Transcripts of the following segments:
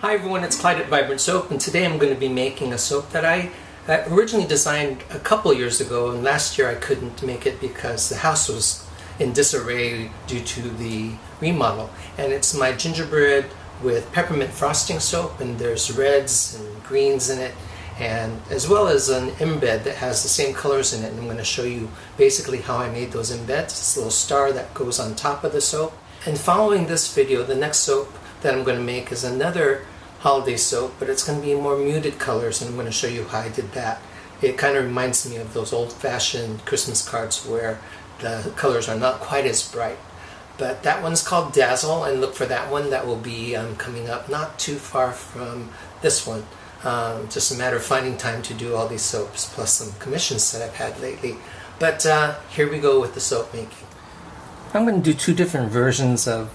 Hi everyone, it's Clyde at Vibrant Soap, and today I'm going to be making a soap that I originally designed a couple years ago, and last year I couldn't make it because the house was in disarray due to the remodel. And it's my gingerbread with peppermint frosting soap, and there's reds and greens in it, and as well as an embed that has the same colors in it. And I'm going to show you basically how I made those embeds. It's a little star that goes on top of the soap. And following this video, the next soap that I'm going to make is another holiday soap, but it's going to be more muted colors, and I'm going to show you how I did that. It kind of reminds me of those old-fashioned Christmas cards where the colors are not quite as bright. But that one's called Dazzle, and look for that one. That will be coming up not too far from this one. Just a matter of finding time to do all these soaps, plus some commissions that I've had lately. But here we go with the soap making. I'm going to do two different versions of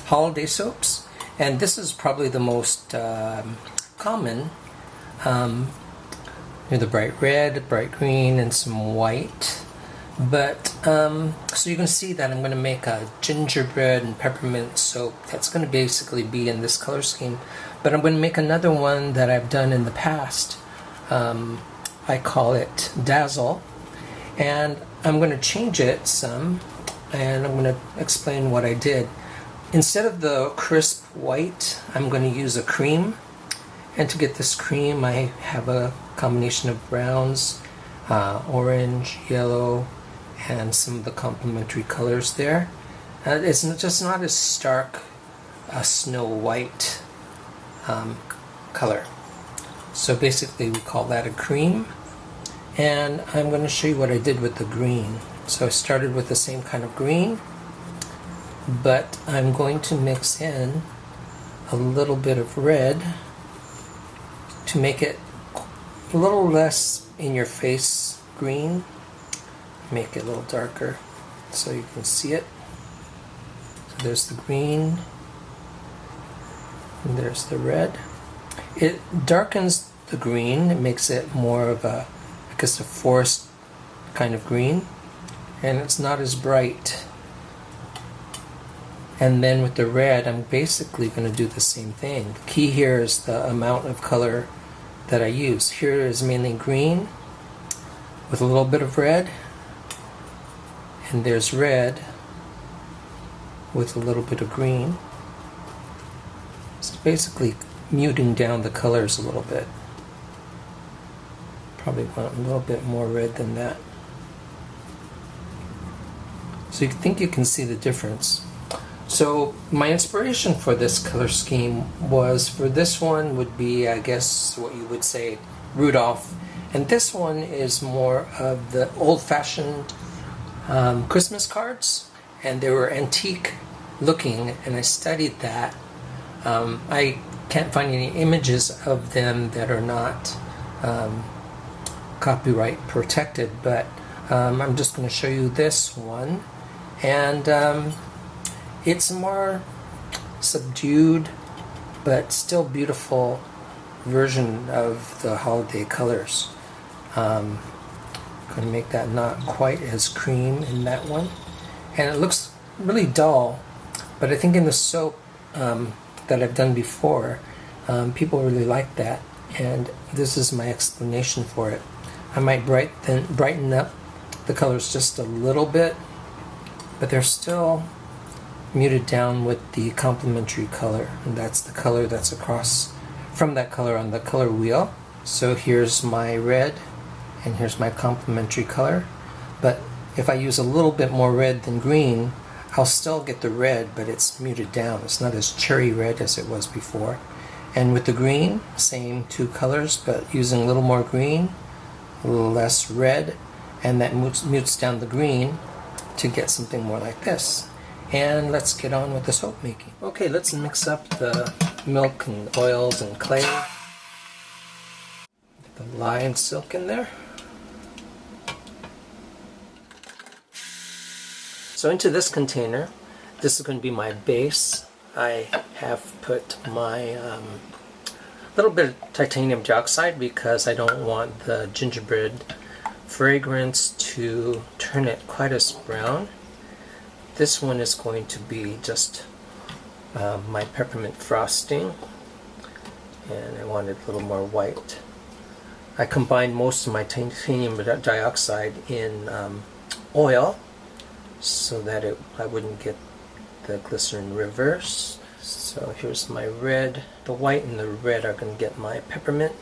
holiday soaps. And this is probably the most common. The bright red, bright green, and some white. But so you can see that I'm going to make a gingerbread and peppermint soap that's going to basically be in this color scheme. But I'm going to make another one that I've done in the past. I call it Dazzle, and I'm going to change it some, and I'm going to explain what I did. Instead of the crisp white, I'm going to use a cream. And to get this cream, I have a combination of browns, orange, yellow, and some of the complementary colors there. It's just not as stark a snow white color. So basically we call that a cream. And I'm going to show you what I did with the green. So I started with the same kind of green, but I'm going to mix in a little bit of red to make it a little less in your face green. Make it a little darker so you can see it. So there's the green, and there's the red. It darkens the green. It makes it more of a, I guess, a forest kind of green, and it's not as bright. And then with the red, I'm basically going to do the same thing. The key here is the amount of color that I use. Here is mainly green with a little bit of red, and there's red with a little bit of green. So basically muting down the colors a little bit. Probably want a little bit more red than that. So you think you can see the difference. So my inspiration for this color scheme was, for this one would be, I guess what you would say, Rudolph. And this one is more of the old-fashioned Christmas cards. And they were antique looking, and I studied that. I can't find any images of them that are not copyright protected, but I'm just going to show you this one. And it's a more subdued but still beautiful version of the holiday colors. Going to make that not quite as cream in that one. And it looks really dull, but I think in the soap that I've done before, people really like that. And this is my explanation for it. I might brighten up the colors just a little bit, but they're still muted down with the complementary color, and that's the color that's across from that color on the color wheel. So here's my red, and here's my complementary color. But if I use a little bit more red than green, I'll still get the red, but it's muted down. It's not as cherry red as it was before. And with the green, same two colors, but using a little more green, a little less red, and that mutes down the green to get something more like this. And let's get on with the soap making. Okay, let's mix up the milk and oils and clay. Get the lye and silk in there. So into this container, this is going to be my base. I have put my little bit of titanium dioxide because I don't want the gingerbread fragrance to turn it quite as brown. This one is going to be just my peppermint frosting. and I wanted a little more white. I combined most of my titanium dioxide in oil so that I wouldn't get the glycerin reverse. So here's my red. The white and the red are going to get my peppermint,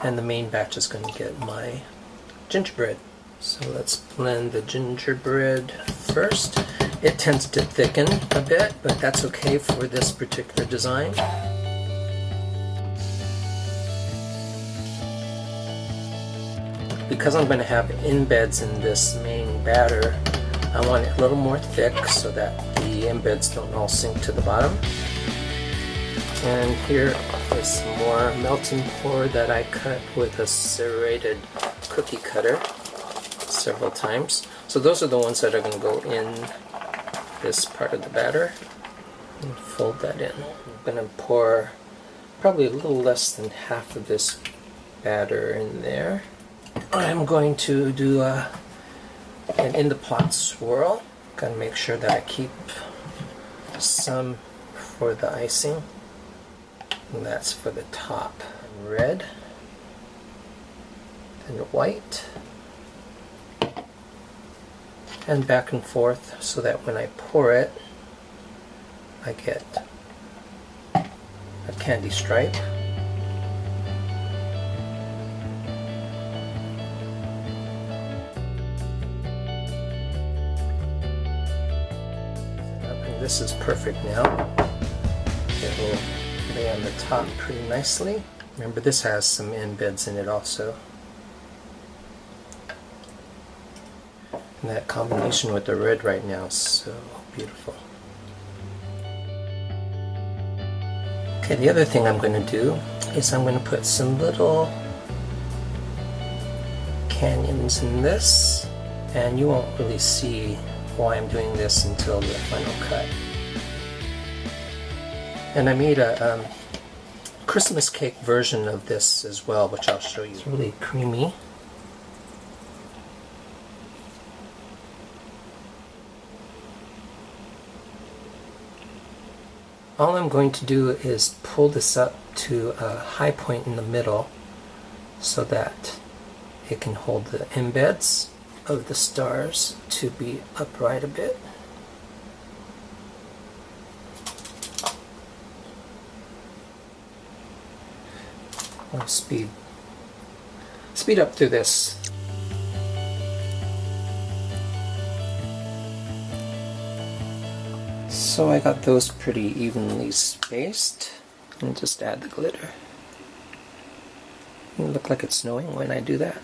and the main batch is going to get my gingerbread. So let's blend the gingerbread first. It tends to thicken a bit, but that's okay for this particular design. Because I'm going to have embeds in this main batter, I want it a little more thick so that the embeds don't all sink to the bottom. And here is some more melt and pour that I cut with a serrated cookie cutter several times. So those are the ones that are going to go in this part of the batter. And fold that in. I'm going to pour probably a little less than half of this batter in there. I'm going to do an in the pot swirl. Gotta make sure that I keep some for the icing. And that's for the top. Red and white. And back and forth so that when I pour it, I get a candy stripe. And this is perfect now. It will lay on the top pretty nicely. Remember, this has some embeds in it also. And that combination with the red right now is so beautiful. Okay, the other thing I'm going to do is I'm going to put some little canyons in this, and you won't really see why I'm doing this until the final cut. And I made a Christmas cake version of this as well, which I'll show you. It's really creamy. All I'm going to do is pull this up to a high point in the middle so that it can hold the embeds of the stars to be upright a bit. I'll speed up through this. So I got those pretty evenly spaced, and just add the glitter. It'll look like it's snowing when I do that.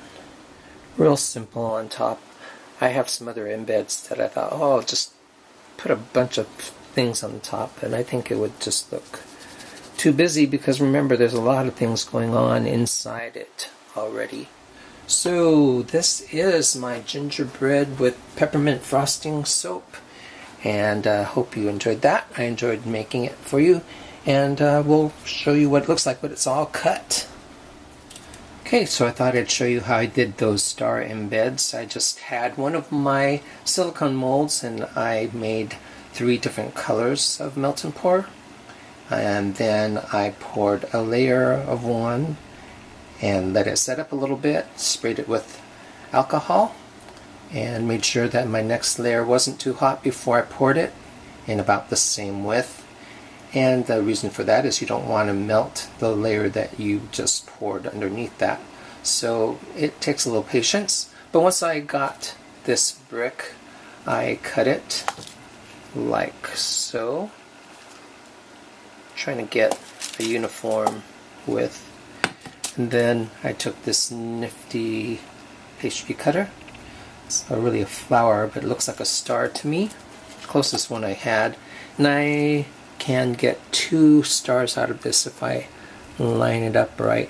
Real simple on top. I have some other embeds that I thought, oh, I'll just put a bunch of things on the top, and I think it would just look too busy because remember, there's a lot of things going on inside it already. So this is my gingerbread with peppermint frosting soap. And hope you enjoyed that. I enjoyed making it for you, and we'll show you what it looks like when it's all cut. Okay, so I thought I'd show you how I did those star embeds. I just had one of my silicone molds, and I made 3 different colors of melt and pour, and then I poured a layer of one and let it set up a little bit, sprayed it with alcohol, and made sure that my next layer wasn't too hot before I poured it, in about the same width. And the reason for that is you don't want to melt the layer that you just poured underneath that. So it takes a little patience. But once I got this brick, I cut it like so, trying to get a uniform width. And then I took this nifty pastry cutter. It's not really a flower, but it looks like a star to me. Closest one I had. And I can get 2 stars out of this if I line it up right.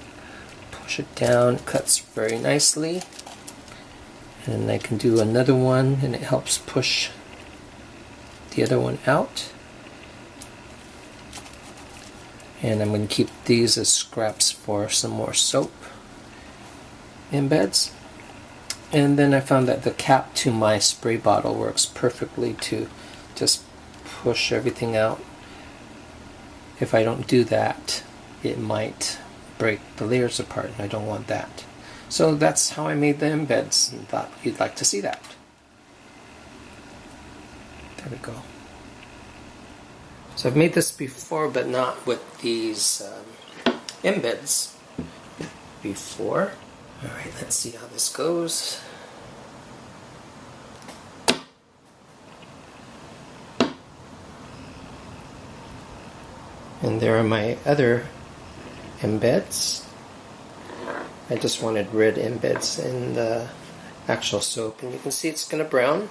Push it down, it cuts very nicely. And I can do another one, and it helps push the other one out. And I'm going to keep these as scraps for some more soap embeds. And then I found that the cap to my spray bottle works perfectly to just push everything out if I don't do that, it might break the layers apart, and I don't want that. So that's how I made the embeds, and thought you'd like to see that. There we go. So I've made this before, but not with these embeds before. Alright, let's see how this goes. And there are my other embeds. I just wanted red embeds in the actual soap, and you can see it's going to brown.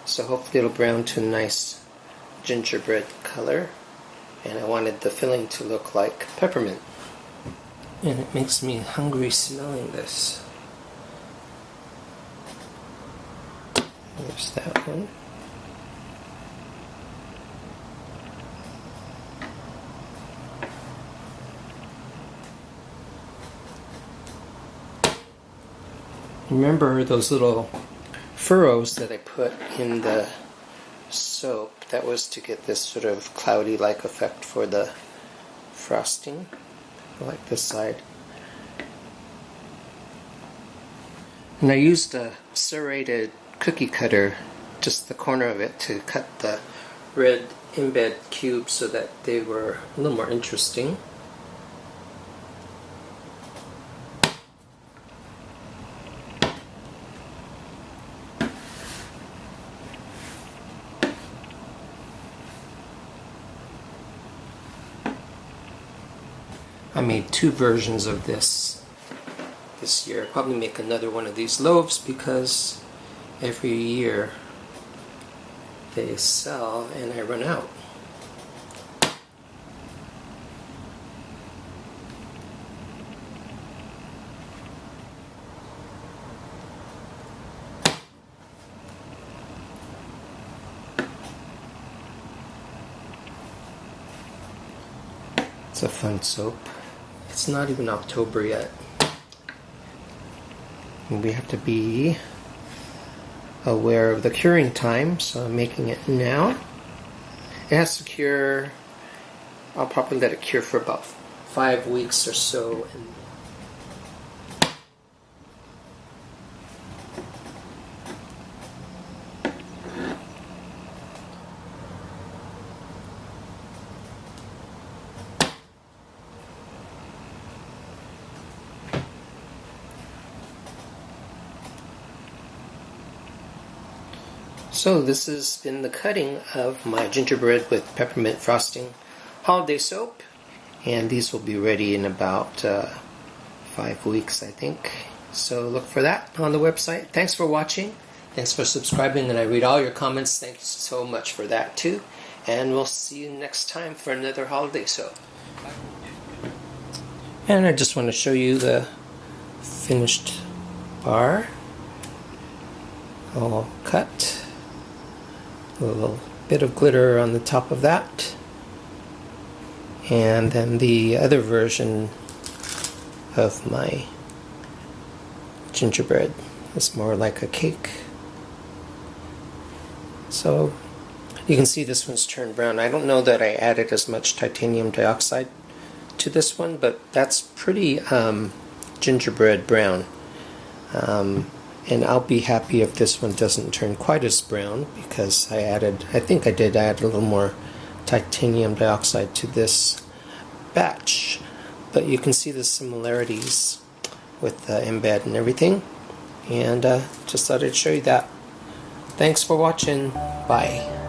So hopefully it'll brown to a nice gingerbread color. And I wanted the filling to look like peppermint. And it makes me hungry smelling this. There's that one. Remember those little furrows that I put in the soap? That was to get this sort of cloudy-like effect for the frosting. I like this side. And I used a serrated cookie cutter, just the corner of it, to cut the red embed cubes so that they were a little more interesting. I made 2 versions of this year. I'll probably make another one of these loaves because every year they sell and I run out. It's a fun soap. It's not even October yet. And we have to be aware of the curing time, so I'm making it now. It has to cure, I'll probably let it cure for about 5 weeks or so. So this has been the cutting of my gingerbread with peppermint frosting holiday soap, and these will be ready in about 5 weeks, I think. So look for that on the website. Thanks for watching. Thanks for subscribing, and I read all your comments. Thank you so much for that too. And we'll see you next time for another holiday soap. And I just want to show you the finished bar, all cut. A little bit of glitter on the top of that. And then the other version of my gingerbread is more like a cake. So you can see this one's turned brown. I don't know that I added as much titanium dioxide to this one, but that's pretty gingerbread brown. And I'll be happy if this one doesn't turn quite as brown, because I think I did add a little more titanium dioxide to this batch. But you can see the similarities with the embed and everything. And just thought I'd show you that. Thanks for watching. Bye.